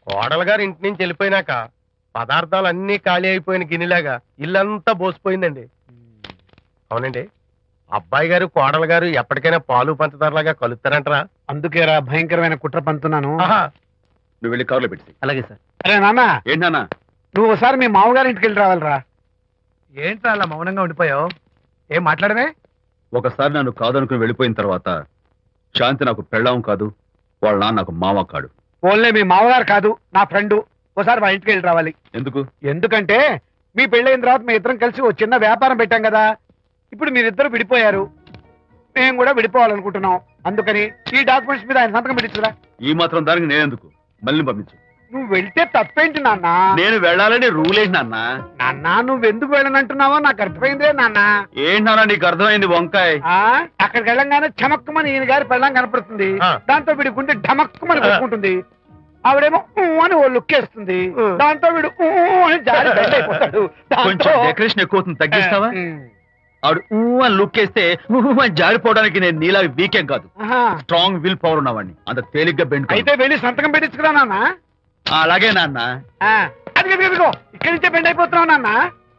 కోడలు గారు ఇంటి నుంచి వెళ్ళిపోయినాక పదార్థాలు అన్ని ఖాళీ అయిపోయిన గిన్నెలాగా ఇల్లంతా బోసిపోయిందండి. అవునండి, అబ్బాయి గారు కోడలు గారు ఎప్పటికైనా పాలు పంచదారలాగా కలుస్తారంటరా? అందుకేరా భయంకరమైన కుట్ర పంతున్నాను. నువ్వు వెళ్ళి కారులో పెట్టి. అలాగే సార్. అరే నాన్న, ఏంటన్నా? నువ్వు ఒకసారి మీ మామగారి ఇంటికి వెళ్ళి రావాలరా. ఏంట్రా అలా మౌనంగా ఉండిపోయావు? ఏం మాట్లాడమే? ఒకసారి నన్ను కాదనుకుని వెళ్ళిపోయిన తర్వాత శాంతి నాకు పెళ్ళాం కాదు, వాళ్ళ నాన్న నాకు మామ కాడు. ఓన్లే మీ మామగారు కాదు, నా ఫ్రెండ్. ఒకసారి మా ఇంటికి వెళ్ళి రావాలి. ఎందుకు? ఎందుకంటే మీ పెళ్ళైన తర్వాత మీ ఇద్దరం కలిసి ఓ చిన్న వ్యాపారం పెట్టాం కదా. ఇప్పుడు మీరిద్దరు విడిపోయారు, మేము కూడా విడిపోవాలనుకుంటున్నాం. అందుకని ఈ డాక్యుమెంట్స్ మీద ఆయన సంతకం పెట్టించురా. ఈ మాత్రం దానికి నేనెందుకు? మళ్ళీ పంపించు. నువ్వు వెళ్తే తప్పేంటి నాన్న? నేను వెళ్ళాలని రూల్ ఏంటి నాన్న? నాన్న, నువ్వు ఎందుకు వెళ్ళనంటున్నావో నాకు అర్థమైందే నాన్న. ఏంటన్నా నీకు అర్థమైంది వంకాయ? అక్కడికి వెళ్ళంగానే చమక్కుమని ఈయన గారి పెళ్ళం కనపడుతుంది. దాంతో వీడి గుండె ఢమక్కుమని కొట్టుకుంటుంది. ఆవిడేమో అని ఓ లుక్ వేస్తుంది. దాంతో వీడు అని జారి బెడ్ అయిపోతాడు. కొంచెం డెకరేషన్ ఎక్కువ అవుతుంది, తగ్గిస్తావా? ఆవిడ అని లుక్ వేస్తే అని జారిపోవడానికి నేను నీలా వీకేం కాదు, స్ట్రాంగ్ విల్ పవర్ ఉన్నవాడిని. అంత తేలిగ్గా బెండ్ అయితే వెళ్ళి సంతకం పెట్టించుకురా నాన్న. అలాగే నాన్న. అది ఇక్కడి నుంచే బెండ్ అయిపోతున్నావు నాన్న.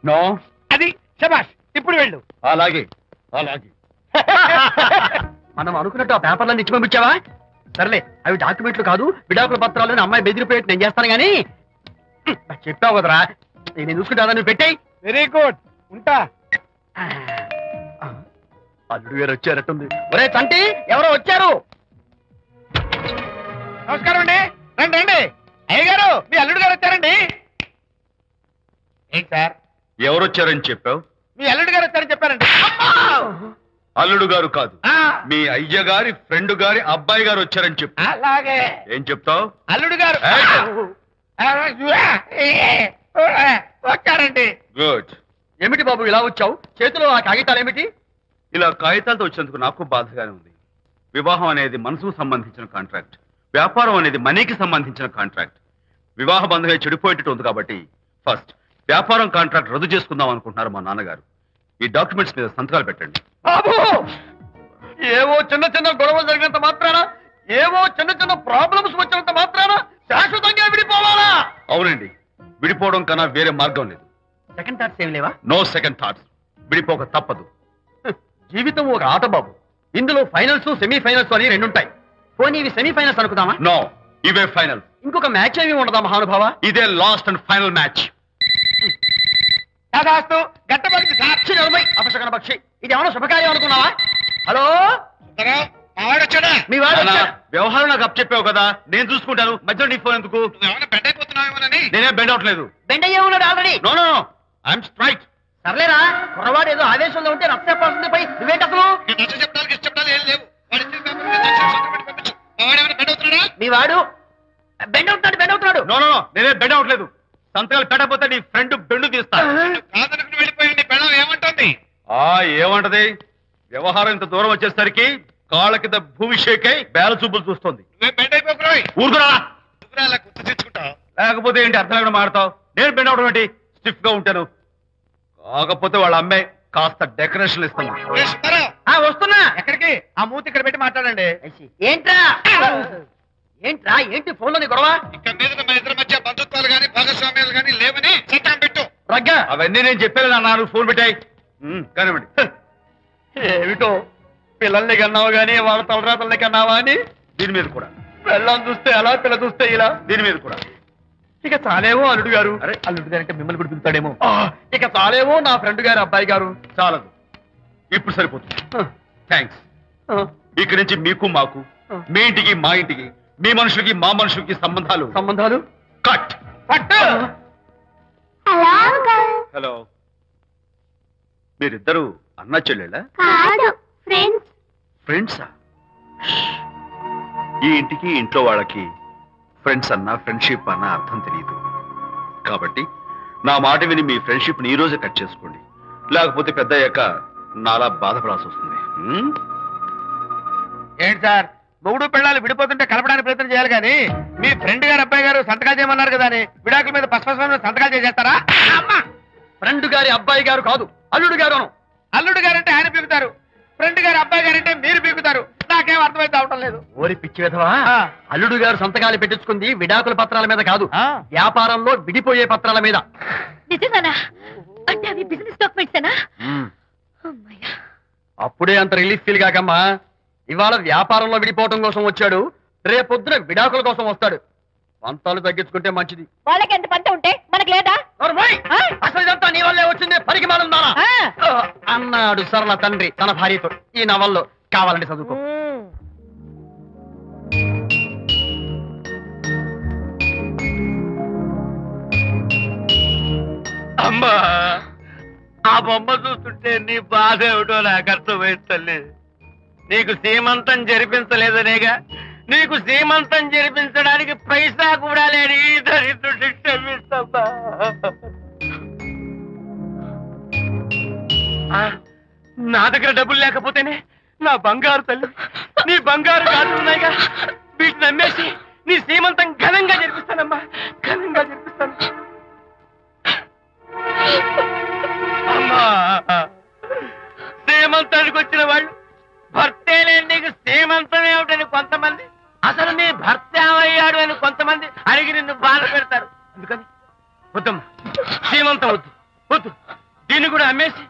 నో, అది శబాష్. ఇప్పుడు వెళ్ళు. అలాగే అలాగే. మనం అనుకున్నట్టు ఆ పేపర్లను ఇచ్చి పంపించావా? సర్లే, అవి డాక్యుమెంట్లు కాదు, విడాకుల పత్రాలు. అమ్మాయి బెదిరిపోయేట్టు నేను చేస్తాను గానీ చెప్పావు కదరా, నేను చూసుకుంటా. నువ్వు పెట్టాయి. వెరీ గుడ్, ఉంటా. అల్లుడు గారు వచ్చారట్టుంది. ఒరే తంటి, ఎవరో వచ్చారు. నమస్కారం అండి. రండి రండి. అయ్య గారు, మీ అల్లుడు గారు వచ్చారండి. ఏంటి సార్? ఎవరు వచ్చారని చెప్పావు? మీ అల్లుడు గారు వచ్చారని చెప్పారండి. అల్లుడు గారు కాదు, మీ అయ్య గారి ఫ్రెండ్ గారి అబ్బాయి గారు వచ్చారని చెప్పు. అలాగే. ఏం చెప్తావు? అల్లుడు గారు వచ్చారండి. గుడ్. ఏమిటి బాబు ఇలా వచ్చావు? చేతిలో ఆ కాగితాలు ఏమిటి? ఇలా కాగితాలతో వచ్చినందుకు నాకు బాధగానే ఉంది. వివాహం అనేది మనసుకు సంబంధించిన కాంట్రాక్ట్, వ్యాపారం అనేది మనీకి సంబంధించిన కాంట్రాక్ట్. వివాహ బంధంగా చెడిపోయేటట్టు ఉంది కాబట్టి ఫస్ట్ వ్యాపారం కాంట్రాక్ట్ రద్దు చేసుకుందాం అనుకుంటున్నారు మా నాన్నగారు. ఈ డాక్యుమెంట్స్ మీద సంతకాలు పెట్టండి. బాబు, ఏవో చిన్న చిన్న గొడవలు జరిగినంత మాత్రాన, ఏవో చిన్న చిన్న ప్రాబ్లమ్స్ వచ్చినంత మాత్రాన శాశ్వతంగా విడిపోవాలా? అవునండి, విడిపోవడం కన్నా వేరే మార్గం లేదు. సెకండ్ థాట్స్ ఏం లేవా? No second thoughts. విడిపోక తప్పదు. జీవితం ఒక ఆట బాబు. ఇందులో ఫైనల్స్, సెమీఫైనల్స్ అని రెండుంటాయి. పోనీ ఇవి సెమీఫైనల్స్ అనుకుందామా? నో, ఇవే ఫైనల్. ఇంకొక మ్యాచ్ ఏమి ఉండదా మహానుభావ? ఇదే లాస్ట్ అండ్ ఫైనల్ మ్యాచ్. గట్టబడి సాక్షి నలభై అపశకన పక్షి. ఇది ఏమన్నా శుభకార్యం అనుకున్నావా? హలో, మీ వాడు వచ్చాడా? వ్యవహారం నాకు అప్ చెప్పావు కదా, నేను చూసుకుంటాను. మధ్యలో నీ ఫోన్ ఎందుకు? బెడ్ అయిపోతున్నావేమోనని. నేనే బెండ్ అవట్లేదు. బెండ్ అయ్యే ఉన్నాడు already. No no, I'm straight. సర్లేరా, కుర్రవాడు ఏదో ఆవేశంలో ఉంటే రక్త చెప్పాల్సింది పోయి నువ్వేంటి అసలు? మీ వాడు బెండ్ అవుతున్నాడు, బెండ్ అవుతున్నాడు. నో నో, నేనే బెండ్ అవట్లేదు. సంతకాలు పెట్టకపోతే నీ ఫ్రెండ్ బెండు తీస్తా. ఏమంటుంది? ఏమంటది? వ్యవహారం ఇంత దూరం వచ్చేసరికి కాళ్ళ కింద భూమి షేకై బేల చూపులు చూస్తుంది. ఊరుకురా, లేకపోతే ఏంటి అర్థం లేకుండా మాడతావు? నేను బెండ్ అవడం ఏంటి? స్టిఫ్ గా ఉంటాను. కాకపోతే వాళ్ళ అమ్మాయి కాస్త డెకరేషన్ ఇస్తాను. వస్తున్నా. ఎక్కడికి? ఆ మూతి ఇక్కడ పెట్టి మాట్లాడండి. ఏంట్రా ఏంట్రా ఏంటి ఫోన్ లోని గొడవ? ఇక్కడ మీద మన ఇద్దరి మధ్య బంధుత్వాలు గాని భాగస్వామ్యాలు గాని లేవని చట్టం పెట్టు. రగ్గా, అవన్నీ నేను చెప్పాను అన్నారు. ఫోన్ పెట్టాయి కానివ్వండి. ఏమిటో పిల్లల్ని కన్నావు గానీ వాళ్ళ తలరాతల్ని కన్నావా అని. దీని మీద కూడా పిల్లల్ని చూస్తే అలా, పిల్ల చూస్తే ఇలా. దీని మీద కూడా ఇక చాలేమో అల్లుడు గారు. అరే, అల్లుడు గారు అంటే మిమ్మల్ని కూడా పిలుతాడేమో. ఇక చాలేమో నా ఫ్రెండ్ గారు అబ్బాయి గారు. చాలదు, ఇప్పుడు సరిపోతుంది. థ్యాంక్స్. ఇక్కడి నుంచి మీకు మాకు, మీ ఇంటికి మా ఇంటికి, మీ మనుషులకి మా మనుషులకి సంబంధాలు కట్. హలో, మీరిద్దరు అన్నా చెల్లెళ్ళా? ఫ్రెండ్సా? ఈ ఇంటికి ఇంట్లో వాళ్ళకి ఫ్రెండ్స్ అన్నా ఫ్రెండ్షిప్ అన్నా అర్థం తెలియదు. కాబట్టి నా మాట విని మీ ఫ్రెండ్షిప్ ని ఈ రోజే కట్ చేసుకోండి, లేకపోతే పెద్ద అయ్యాక నాలా బాధపడాల్సి వస్తుంది. ఏంటి సార్, మొగుడు పిల్లలు విడిపోతుంటే కలపడానికి ప్రయత్నం చేయాలి కానీ మీ ఫ్రెండ్ గారు అబ్బాయి గారు సంతకాలు చేయమన్నారు కదా అని విడాకుల మీద పశ్చిమ సంతకాలు చేసేస్తారా? ఫ్రెండ్ గారి అబ్బాయి గారు కాదు, అల్లుడు గారు. అల్లుడు గారంటే ఆయన పీకుతారు, ఫ్రెండ్ గారు అబ్బాయి గారంటే మీరు పీకుతారు. నాకేం అర్థమైతే అవటం లేదు. ఓరి పిచ్చి విధవా, ఆ. అల్లుడు గారు సంతకాలు పెట్టించుకుంది విడాకుల పత్రాల మీద కాదు, ఆ. వ్యాపారంలో విడిపోయే పత్రాల మీద. నిజంగానా? అంటే అవి బిజినెస్ డాక్యుమెంట్సేనా? ఉమ్. అమ్మయ్యా. అప్పుడే అంత రిలీఫ్ ఫీల్ కాకమ్మా. ఇవాళ వ్యాపారంలో విడిపోవటం కోసం వచ్చాడు, రేపొద్దున విడాకుల కోసం వస్తాడు. పంతాలు తగ్గించుకుంటే మంచిది. వాళ్ళకి ఎంత పంట ఉంటే మనకి లేదా? నోర్మోయ్! ఆ? అసలు ఇదంతా నీ వల్లే వచ్చింది, పనికి మానుందానా ఆ. అన్నాడు సరళ తండ్రి తన భార్యతో. ఈ నవల్లో కావాలంటే చదువుకో. అమ్మా, ఆ బొమ్మ చూస్తుంటే నీ బాధ ఏమిటో నాకు అర్థమైంది తల్లి. నీకు సీమంతం జరిపించలేదనేగా, నీకు సీమంతం జరిపించడానికి పైసా కూడా లేని ఈ దరిద్రుడిని క్షమిస్తమ్మా. నా దగ్గర డబ్బులు లేకపోతేనే నా బంగారు తల్లి, నీ బంగారు గాజులున్నాయిగా, వీటిని అమ్మేసి నీ సీమంతం ఘనంగా జరిపిస్తానమ్మా, ఘనంగా జరిపిస్తాను. అమ్మా, సీమంతానికి వచ్చిన వాళ్ళు భర్తే లేని నీకు సీమంతం ఏమిటని కొంతమంది, అసలు నీ భర్త ఏమయ్యాడు అని కొంతమంది అడిగి నిన్ను బాధ పెడతారు. అందుకని వద్దమ్మా, సీమంతం వద్దు వద్దు. దీన్ని కూడా అమ్మేసి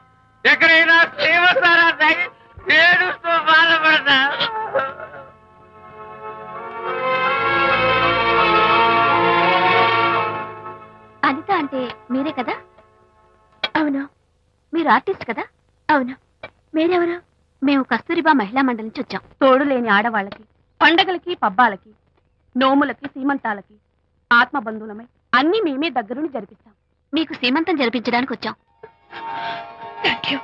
ఎక్కడైనా సీమసారా తాగి ఏడుస్తూ బాధపడతా. అనిత అంటే మీరే కదా? అవును. మీరు ఆర్టిస్ట్ కదా? అవును. మీరెవరు? మేము కస్తూరిబా మహిళా మండలి నుంచి వచ్చాం. తోడు లేని ఆడవాళ్ళకి, పండగలకి, పబ్బాలకి, నోములకి, సీమంతాలకి ఆత్మబంధువులమై అన్ని మేమే దగ్గరుండి జరిపిస్తాం. మీకు సీమంతం జరిపించడానికి వచ్చాం. Thank you.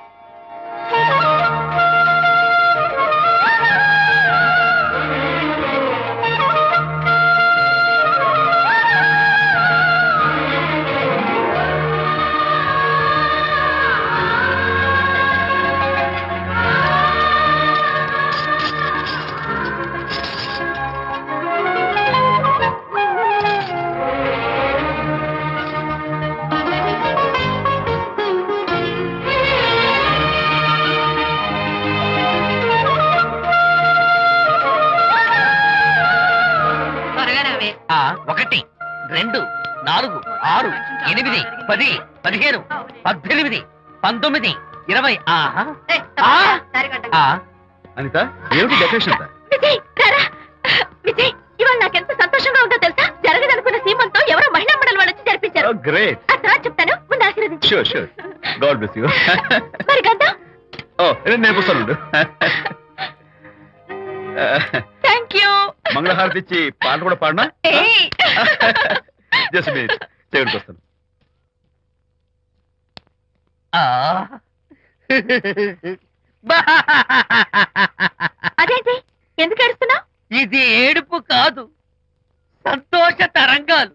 ఆ 1 2 4 6 8 10 15 18 19 20. ఆహా. అనిత, ఏమిటి డెకరేషన్ అంతా? విజయ్, రారా. విజయ్, ఇవాళ నాకెంత సంతోషంగా ఉందో తెలుసా? జరగదనుకున్న సీమంతో ఎవరో మహిళా మండలి వాళ్ళు వచ్చి జరిపించారు. గ్రేట్. ఆ తర్వాత చెప్తాను, ముందు ఆశీర్వదించు. Sure sure. God bless you. మరి గంధం? నేర్పిస్తాను. Thank you. మంగళహారతి ఇచ్చి పాట కూడా పాడినా? జస్ట్ మినిట్, చెవికి వస్తాను. అదేంటి, ఎందుకు ఏడుస్తున్నావు? ఇది ఏడుపు కాదు, సంతోష తరంగాలు.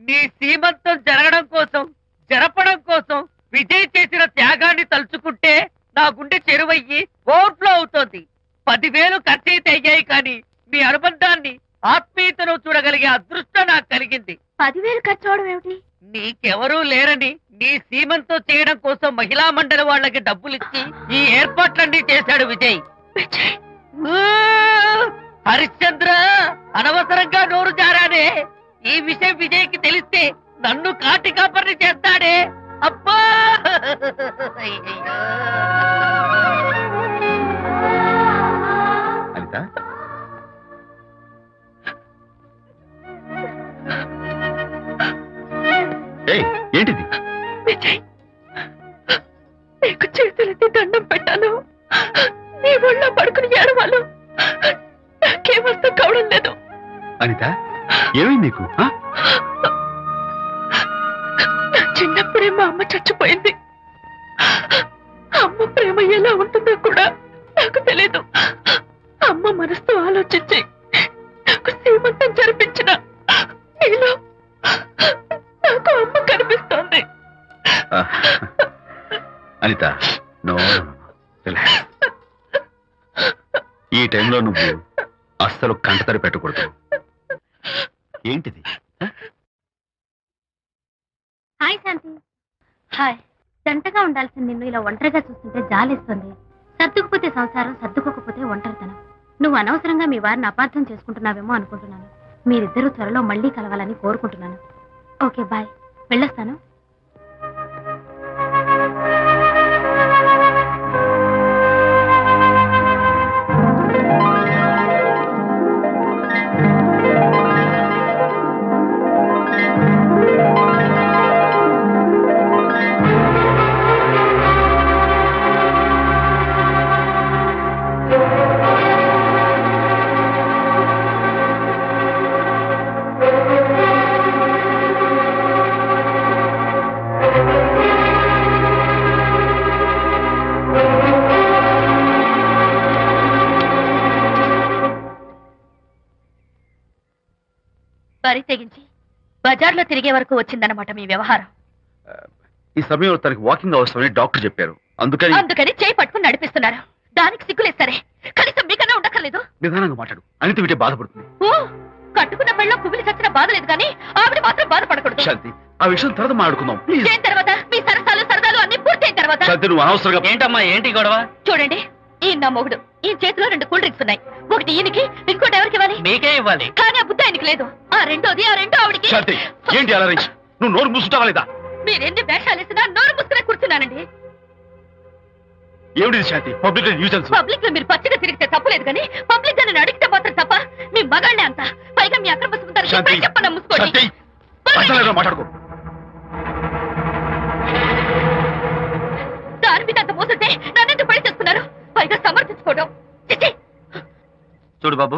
నీ సీమంతం జరగడం కోసం, జరపడం కోసం విజయ్ చేసిన త్యాగాన్ని తలుచుకుంటే నా గుండె చెరువయ్యి ఓట్లో అవుతోంది. 10,000 ఖర్చయితే అయ్యాయి, కానీ మీ అనుబంధాన్ని, ఆత్మీయతను చూడగలిగే అదృష్టం నాకు కలిగింది. 10,000 ఖర్చు అవడం ఏమిటి? నీకెవరూ లేరని నీ సీమంతో చేయడం కోసం మహిళా మండలి వాళ్ళకి డబ్బులిచ్చి ఈ ఏర్పాట్లన్నీ చేశాడు విజయ్. ఊ! హరిశ్చంద్ర, అనవసరంగా నోరు జారానే. ఈ విషయం విజయ్కి తెలిస్తే నన్ను కాటి కాపర్ని చేస్తాడే. అబ్బా! అనిత, ఏంటిది? విజయ్, నీకు చేతులెత్తి దండం పెట్టాను. నీ ఒళ్ళో పడుకుని ఏడవాలు. నాకేమర్థం కావడం లేదు. అనిత, ఏమైంది నీకు? నా చిన్నప్పుడే మా అమ్మ చచ్చిపోయింది. అమ్మ ప్రేమ ఎలా ఉంటుందో కూడా నాకు తెలీదు. అమ్మ మనసుతో ఆలోచించి నాకు సీమంతం జరిపించిన నీలో నాకు అమ్మ కనిపిస్తోంది. అనిత, నో, ఈ టైంలో నువ్వు అస్సలు కంటతడి పెట్టకూడదు. ఏంటిది? హాయ్ శాంతి. హాయ్. జంటగా ఉండాల్సిన నిన్ను ఇలా ఒంటరిగా చూస్తుంటే జాలేస్తుంది. సర్దుకుపోతే సంసారం, సర్దుకోకపోతే ఒంటరితనం. నువ్వు అనవసరంగా మీ వారిని అపార్థం చేసుకుంటున్నావేమో అనుకుంటున్నాను. మీరిద్దరూ త్వరలో మళ్ళీ కలవాలని కోరుకుంటున్నాను. Okay, bye. వెళ్ళొస్తాను. బరి తెగించి బజార్లో తిరిగే వరకు వచ్చిందన్నమాట మీ వ్యవహారం. ఈ సమయంలో తనకి వాకింగ్ అవసరమని డాక్టర్ చెప్పారు. అందుకని చేయి పట్టుకుని నడిపిస్తున్నారు. దానికి సిగ్గులేదు సరే, కనీసం మీకన్నా ఉండక్కర్లేదు. నిదానంగా మాట్లాడు, అనిత వింటే బాధపడుతుంది. ఓ, కట్టుకున్న పెళ్ళలో కుమిలి చచ్చిన బాధ లేదు కానీ ఆవిడ మాత్రం బాధపడకూడదు. శాంతి, ఆ విషయం తర్వాత మాట్లాడుకుందాం ప్లీజ్. చేయిన తర్వాత మీ సరదాలు అన్ని పూర్తయిన తర్వాత. శాంతి, నువ్వు అనవసరంగా ఏంటమ్మా ఏంటి గొడవ? చూడండి, ఈయన నా మొగుడు. ఈ చేతిలో 2 కూల్ డ్రింక్స్ ఉన్నాయి. ఒకటి ఈయనకి, ఇంకోటి ఎవరికి ఇవ్వాలి? మీకే ఇవ్వాలి. కానీ ఆ బుద్ధి ఆయనకి లేదు. ఆ రెండో ఆవిడకి. శాంతి, ఏంటి అలా రేంజ్? నువ్వు నోరు మూసుకుంటావా లేదా? మీరెన్ని వేషాలు వేసినా నోరు ముసుకునే కూర్చున్నానండి. ఏమిటి శాంతి? Public nuisance. పబ్లిక్ లో మీరు పచ్చిగా తిరిగితే తప్పలేదు కానీ పబ్లిక్ గా నేను అడిగితే మాత్రం తప్ప. మీ మగాళ్ళే అంత. పైగా మీ అక్రమ శాంతి, చెప్పన ముసుకోండి. శాంతి, అసలు మాట్లాడుకో. దాని మీద అంత మోసంటే నన్నెందుకు పెళ్లి చేసుకున్నారు? పైగా సమర్థించుకోవడం. చిచ్చి. చూడు బాబు,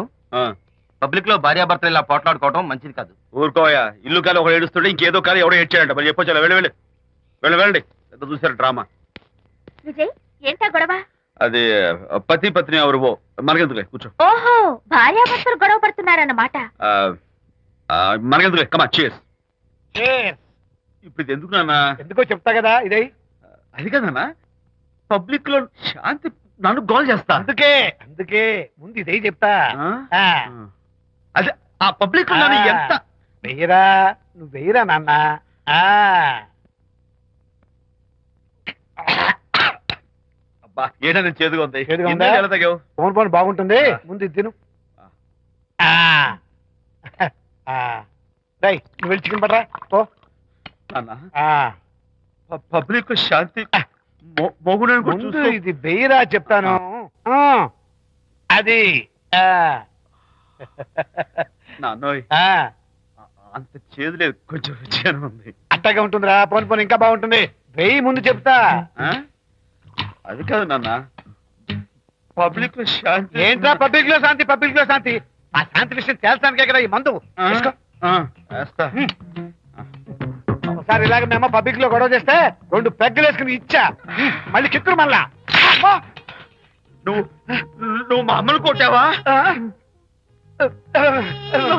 పబ్లిక్ లో భార్యాభర్తలు ఇలా పోట్లాడుకోవడం మంచిది కాదు. ఊరుకోయా, ఇల్లు కాదు ఒకడు ఏడుస్తుంటే ఇంకేదో కాదు ఎవడో ఏడ్చాడంట. మరి చెప్పొచ్చా? వెళ్ళండి. పెద్ద చూసారు డ్రామా. విజయ్, ఏంటా గొడవ? అది పతి పత్ని ఎవరు మనకెందుకులే, కూర్చో. ఓహో, భార్యాభర్తలు గొడవ పడుతున్నారన్నమాట. మనకెందుకులే, కమా చేస్. Cheers. ఇప్పుడు ఇది ఎందుకు నాన్న? ఎందుకో చెప్తా కదా ఇదే. అది కదన్నా, పబ్లిక్ లో శాంతి నన్ను గోల్ చేస్తా. అందుకే ముందు ఇదే చెప్తా. ఆ? అదే ఆ పబ్లిక్ లో నన్ను ఎంత వెయ్యరా, నువ్వు వెయ్యరా నాన్న. అబ్బా, ఏంటో నేను చేదుగా ఉంది. చేదుగా ఉందా? ఎందుకు ఎలా తాగావు? ఫోన్ బాగుంటుంది, ముందు ఇది తిను. రై, నువ్వు వెళ్ళి చికెన్ పట్టరా ఓ. నాన్న, పబ్లిక్ లో శాంతి మొగుడని కూడా ముందు చూసుకో. ఇది వెయ్యరా చెప్తాను. అది నాన్నోయ్, అంత చేదు లేదు, కొంచెం రుచిగానే ఉంది. అట్టగా ఉంటుందిరా. పోను ఇంకా బాగుంటుంది. వెయ్యి ముందు చెప్తా. ఆ? అది కాదు నాన్న, పబ్లిక్ లో శాంతి. ఏంట్రా పబ్లిక్ లో శాంతి? పబ్లిక్ లో శాంతి? ఆ శాంతి విషయం తేల్చడానికే కదా ఈ మందు. తీసుకో. వేస్తా. ఒకసారి ఇలాగ మేము పబ్లిక్ లో గొడవ చేస్తే 2 పెగ్గలు వేసుకుని ఇచ్చా. మళ్ళీ కిక్కురు మళ్ళా. నువ్వు మా అమ్మను కొట్టావా?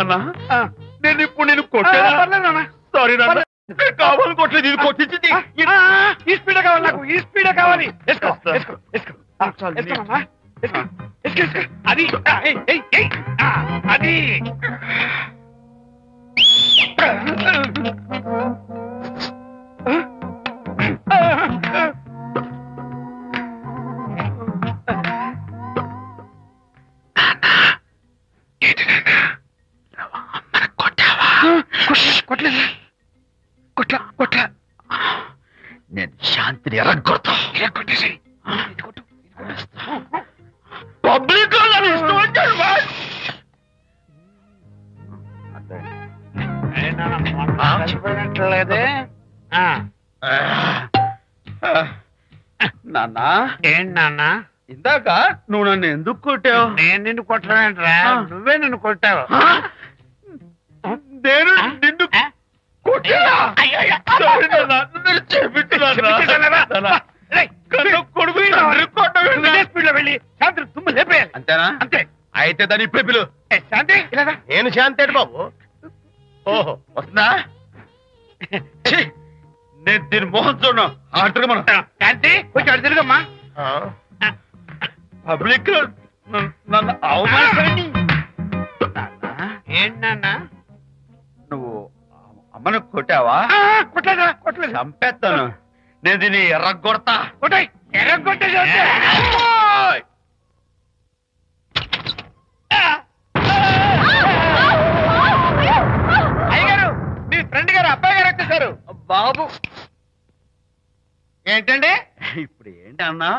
నాన్న, నేను ఇప్పుడు నేను కొట్టాను. సారీ నాన్న, కావాలి కొట్టలేదు, ఇది కొట్టించింది. ఈ స్పీడ్ కావాలి నాకు, ఈ స్పీడ్ కావాలి. వేసుకో, వేసుకో, వేసుకో. వేసుకోమమ్మా. వేసుకో, వేసుకో, వేసుకో. అది ఏయ్, ఏయ్, ఏయ్. అది కొట్లా. నేను శాంతిని ఎరగొడతా. కొట్టేసి పబ్లిక్ ఇష్టం వచ్చాడు. లేదే. నాన్న, ఏంటి నాన్న? ఇందాక నువ్వు నన్ను ఎందుకు కొట్టావు? నేను నిన్ను కొట్టలేంట్రా, నువ్వే నిన్ను కొట్టావు. నేను నిన్ను కొట్టానా? సారీ నాన్న, నేను చేపించున్నాను. కొడుకు స్పీడ్ లో వెళ్ళి శాంతి తుమ్ము లేపేయాలి. అంతేనా? అంతే. అయితే దాని ఇప్పుడే పిలు. శాంతి ఇలా రా. నేను శాంతేడు బాబు. ఓహో, వస్తుందా? ఛీ, నేను దీని మోహన్ చూడను. ఆర్డర్ మనం శాంతి కొంచెం అటు తిరుగమ్మా. పబ్లిక్ లో నన్ను అవమానించండి. ఏంటి నాన్న? నువ్వు అమ్మను కొట్టావా? కొట్టలేదు. చంపేస్తాను. నేను దీన్ని ఎర్రగొడతా. కొట్టాయి, ఎర్ర కొట్టే. బాబు ఏంటండి ఇప్పుడు ఏంటి అన్నా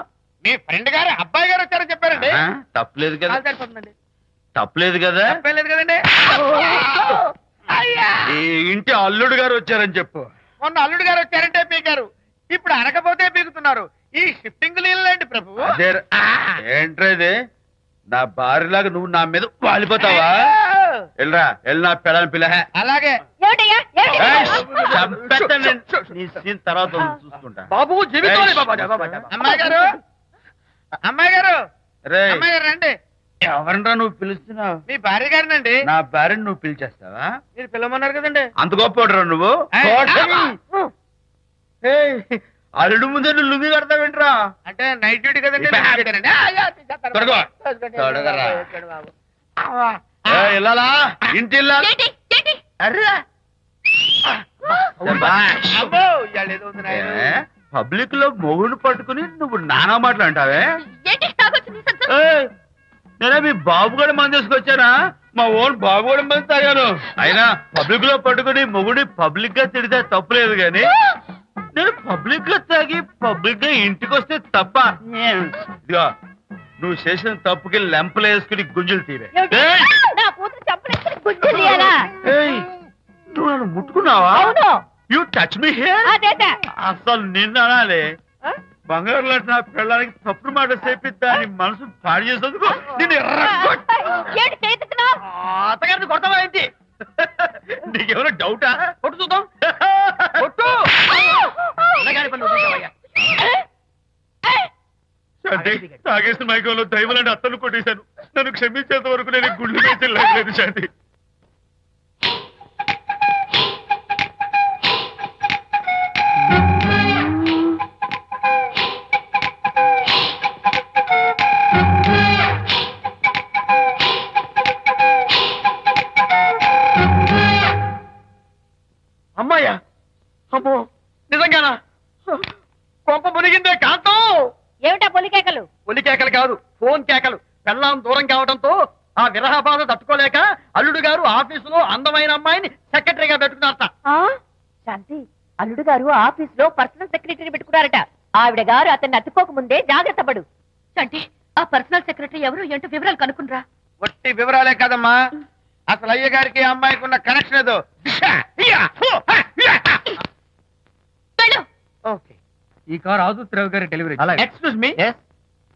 మీ ఫ్రెండ్ గారు అబ్బాయి గారు వచ్చారని చెప్పారండి. తప్పలేదు కదా, సరిపోతుందండి. తప్పలేదు కదా. తప్పలేదు కదండి. అయ్యా, ఈ ఇంటి అల్లుడు గారు వచ్చారని చెప్పు. మొన్న అల్లుడు గారు వచ్చారంటే పీకారు, ఇప్పుడు అనకపోతే పీకుతున్నారు. ఈ షిఫ్టింగ్ లీలండి ప్రభు. అదే ఏంట్రా ఇది? నా భార్యలాగా నువ్వు నా మీద వాలిపోతావా? వెళ్ళరా, వెళ్ళి నా పిల్లని పిల్ల. అలాగే నీ సీన్ తర్వాత చూసుకుంటా. బాబు జీవితం. అమ్మాయి గారు, అమ్మాయి గారు, రే, అమ్మాయి గారు రండి. ఎవరినరా నువ్వు పిలుస్తున్నావు? మీ భార్య గారినండి. నా భార్యను నువ్వు పిలిచేస్తావా? మీరు పిల్లమన్నారు కదండి. అంత గొప్ప నువ్వు? ఏయ్, అల్లుడు ముందే నువ్వు లుంగి కడతావేంట్రా? అంటే నైట్ డ్యూటీ కదండి. త్వరగా. త్వరగా. వెళ్ళాలా? ఇంటి వెళ్ళాలా? పబ్లిక్ లో మొగుడు పట్టుకుని నువ్వు నానా మాటలు అంటావే? నేనే మీ బాబు కూడా మంది తీసుకొచ్చానా? మా ఓన్ బాబు కూడా మంది తాగాను. అయినా పబ్లిక్ లో పట్టుకుని మొగుడి పబ్లిక్ గా తిడితే తప్పులేదు గాని నేను పబ్లిక్ గా తాగి పబ్లిక్ గా ఇంటికి వస్తే తప్ప. ఇదిగో నువ్వు చేసిన తప్పుకి లెంపలు వేసుకుని గుంజులు తీరే. నువ్వు నన్ను ముట్టుకున్నావా? You touch me here. అసలు నిన్ను అనాలి. బంగారు లాంటి నా పిల్లలకి తప్పుడు మాట చెప్పి దాని మనసు పాడు చేసేందుకు నిన్ను అత్తగారిని కొడతావా ఏంటి? నీకేమైనా డౌటా? కొట్టు చూద్దాం. కొట్టు. అన్నగారి పనులు చూసావయ్యా. శాంతి, తాగేసిన మైకంలో దైవలాంటి అత్తను కొట్టేశాను. నన్ను క్షమించేంత వరకు నేను గుండె వేసి లేదు శాంతి. అమ్మాయ్యా, అమ్మో నిజంగానా? కొంప మునిగిందే కాంతం. ఏమిటా పొలికేకలు? ఒలి కేకలు కాదు, ఫోన్ కేకలు. పెళ్ళాం దూరం కావడంతో ఆ విరహ బాధ తట్టుకోలేక అల్లుడు గారు ఆఫీసులో అందమైన అమ్మాయిని సెక్రటరీగా పెట్టుకున్నారట. శాంతి, అల్లుడు గారు ఆఫీస్ లో పర్సనల్ సెక్రటరీ పెట్టుకున్నారట. ఆవిడ గారు అతన్ని అతుక్కోక ముందే జాగ్రత్త పడు. శాంతి, ఆ పర్సనల్ సెక్రటరీ ఎవరు ఏంటో వివరాలు కనుక్కునరా. ఒట్టి వివరాలే కదమ్మా, అసలు అయ్య గారికి అమ్మాయికి ఉన్న కనెక్షన్ ఏదో. ఓకే, ఈ కార్ ఆదుత్రావు గారి డెలివరీ. ఎక్స్క్యూజ్ మీ,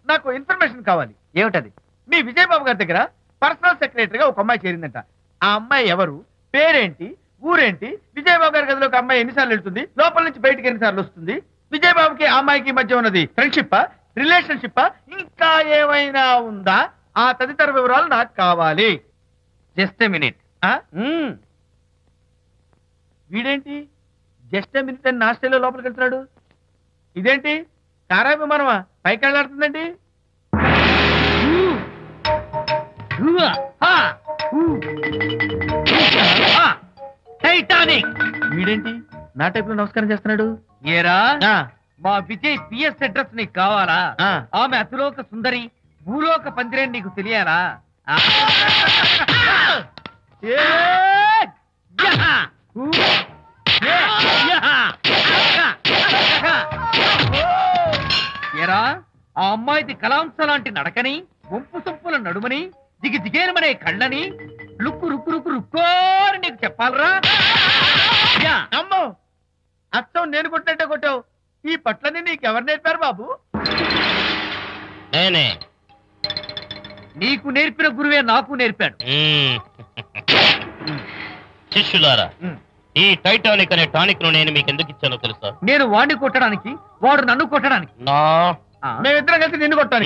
నాకు ఇన్ఫర్మేషన్ కావాలి. ఏమిటది? మీ విజయబాబు గారి దగ్గర పర్సనల్ సెక్రటరీగా ఒక అమ్మాయి చేరిందంట. ఆ అమ్మాయి ఎవరు, పేరేంటి, ఊరేంటి, విజయబాబు గారి గదిలోకి అమ్మాయి ఎన్నిసార్లు వెళ్తుంది, లోపల నుంచి బయటికి ఎన్నిసార్లు వస్తుంది, విజయబాబుకి ఆ అమ్మాయికి మధ్య ఉన్నది ఫ్రెండ్షిప్పా, రిలేషన్షిప్పా, ఇంకా ఏమైనా ఉందా? ఆ తదితర వివరాలు నాకు కావాలి. Just a minute. వీడేంటి జస్ట్ ఏ మినిట్ అని నా స్టైల్లో లోపలికి వెళ్తున్నాడు? ఇదేంటి కారా విమానమా పైకి వెళ్ళాడుతుందండి? టైటానిక్. వీడేంటి నా టైప్ లో నమస్కారం చేస్తున్నాడు? ఏరా, మా విజయ్ పిఎస్ అడ్రస్ నీకు కావాలా? ఆమె అతిలోక సుందరి, భూలోక పందిరేని నీకు తెలియాలా? ఏరా, ఆ అమ్మాయిది కలాంస లాంటి నడకని, వంపు సొంపుల నడుమని, దిగి దిగేనమనే కళ్ళని, లుక్కు రుక్కు రుక్కు రుక్కోని నీకు చెప్పాలరా? అమ్మో, అచ్చం నేను కొట్టినట్టే కొట్టావు. ఈ పట్లని నీకెవరు నేర్పారు బాబు? నేనే. నీకు నేర్పిన గురువే నాకు నేర్పాడు. శిష్యులారా, ఈ టైటానిక్ అనే టానిక్ ను నేను మీకు ఎందుకు ఇచ్చానో తెలుసా? నేను వాడిని కొట్టడానికి, వాడు నన్ను కొట్టడానికి. మేమిద్దరం కలిసి నిన్ను కొట్టాను.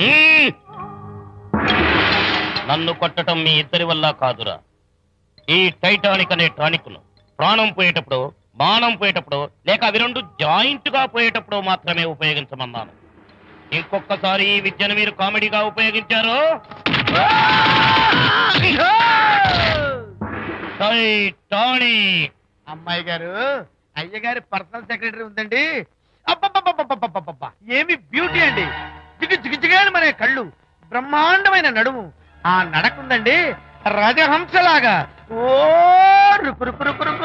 నన్ను కొట్టడం మీ ఇద్దరి వల్ల కాదురా. ఈ టైటానిక్ అనే టానిక్ ను ప్రాణం పోయేటప్పుడు, మానం పోయేటప్పుడు, లేక అవి రెండు జాయింట్ గా పోయేటప్పుడు మాత్రమే ఉపయోగించమన్నాను. ఇంకొకసారి ఈ విద్యను మీరు కామెడీగా ఉపయోగించారు, టైటానిక్. అమ్మాయి గారు, అయ్యగారి పర్సనల్ సెక్రటరీ ఉందండి. అబ్బబ్బబ్బబ్బబ్బబ్బబ్బబ్బా, ఏమి బ్యూటీ అండి! జిగి జిగిజిగాని మనే కళ్ళు, బ్రహ్మాండమైన నడుము, ఆ నడకుందండి రాజహంసలాగా. ఓ రుకు రుకు రుకు రుకు